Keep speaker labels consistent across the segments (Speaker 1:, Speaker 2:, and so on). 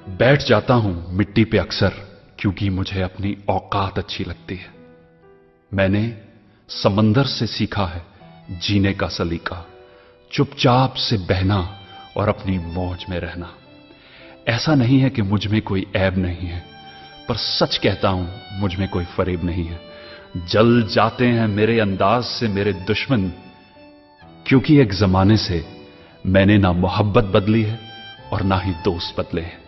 Speaker 1: बैठ जाता हूं मिट्टी पे अक्सर क्योंकि मुझे अपनी औकात अच्छी लगती है। मैंने समंदर से सीखा है जीने का सलीका, चुपचाप से बहना और अपनी मौज में रहना। ऐसा नहीं है कि मुझ में कोई ऐब नहीं है, पर सच कहता हूं मुझ में कोई फरेब नहीं है। जल जाते हैं मेरे अंदाज से मेरे दुश्मन, क्योंकि एक जमाने से मैंने ना मोहब्बत बदली है और ना ही दोस्त बदले हैं।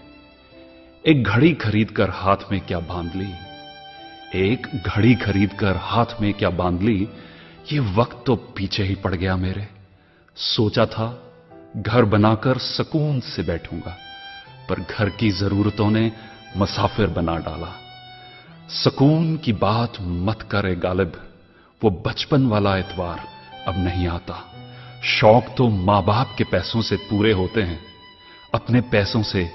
Speaker 1: एक घड़ी खरीद कर हाथ में क्या बांध ली, एक घड़ी खरीद कर हाथ में क्या बांध ली, ये वक्त तो पीछे ही पड़ गया मेरे। सोचा था घर बनाकर सुकून से बैठूंगा, पर घर की जरूरतों ने मुसाफिर बना डाला। सुकून की बात मत करे गालिब, वो बचपन वाला एतवार अब नहीं आता। शौक तो मां बाप के पैसों से पूरे होते हैं, अपने पैसों से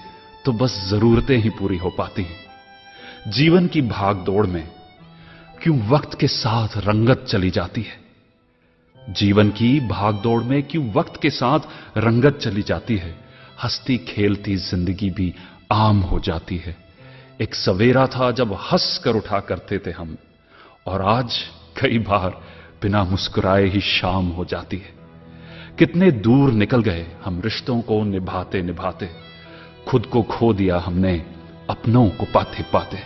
Speaker 1: तो बस जरूरतें ही पूरी हो पाती हैं। जीवन की भाग दौड़ में क्यों वक्त के साथ रंगत चली जाती है, जीवन की भाग दौड़ में क्यों वक्त के साथ रंगत चली जाती है। हंसती खेलती जिंदगी भी आम हो जाती है। एक सवेरा था जब हंस कर उठा करते थे हम, और आज कई बार बिना मुस्कुराए ही शाम हो जाती है। कितने दूर निकल गए हम रिश्तों को निभाते निभाते, खुद को खो दिया हमने अपनों को पाते पाते।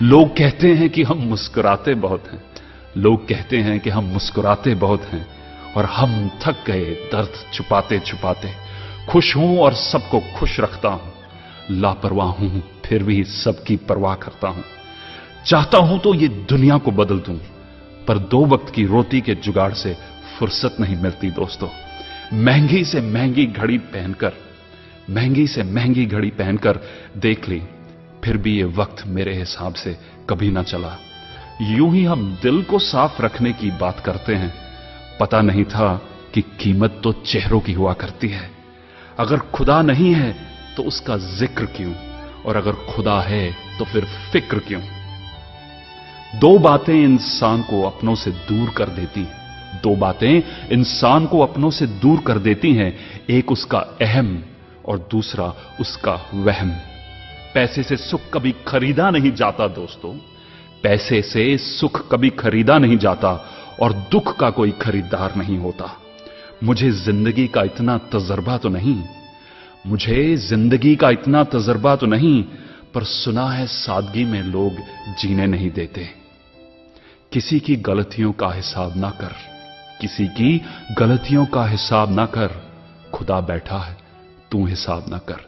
Speaker 1: लोग कहते हैं कि हम मुस्कुराते बहुत हैं, लोग कहते हैं कि हम मुस्कुराते बहुत हैं, और हम थक गए दर्द छुपाते छुपाते। खुश हूं और सबको खुश रखता हूं, लापरवाह हूं फिर भी सबकी परवाह करता हूं। चाहता हूं तो ये दुनिया को बदल दूं, पर दो वक्त की रोटी के जुगाड़ से फुर्सत नहीं मिलती दोस्तों। महंगी से महंगी घड़ी पहनकर, महंगी से महंगी घड़ी पहनकर देख ली, फिर भी ये वक्त मेरे हिसाब से कभी ना चला। यूं ही हम दिल को साफ रखने की बात करते हैं, पता नहीं था कि कीमत तो चेहरों की हुआ करती है। अगर खुदा नहीं है तो उसका जिक्र क्यों, और अगर खुदा है तो फिर फिक्र क्यों। दो बातें इंसान को अपनों से दूर कर देती हैं, दो बातें इंसान को अपनों से दूर कर देती हैं। एक उसका अहम और दूसरा उसका वहम। पैसे से सुख कभी खरीदा नहीं जाता दोस्तों, पैसे से सुख कभी खरीदा नहीं जाता, और दुख का कोई खरीदार नहीं होता। मुझे जिंदगी का इतना तजर्बा तो नहीं, मुझे जिंदगी का इतना तजर्बा तो नहीं, पर सुना है सादगी में लोग जीने नहीं देते। किसी की गलतियों का हिसाब ना कर, किसी की गलतियों का हिसाब ना कर, खुदा बैठा है तू हिसाब ना कर।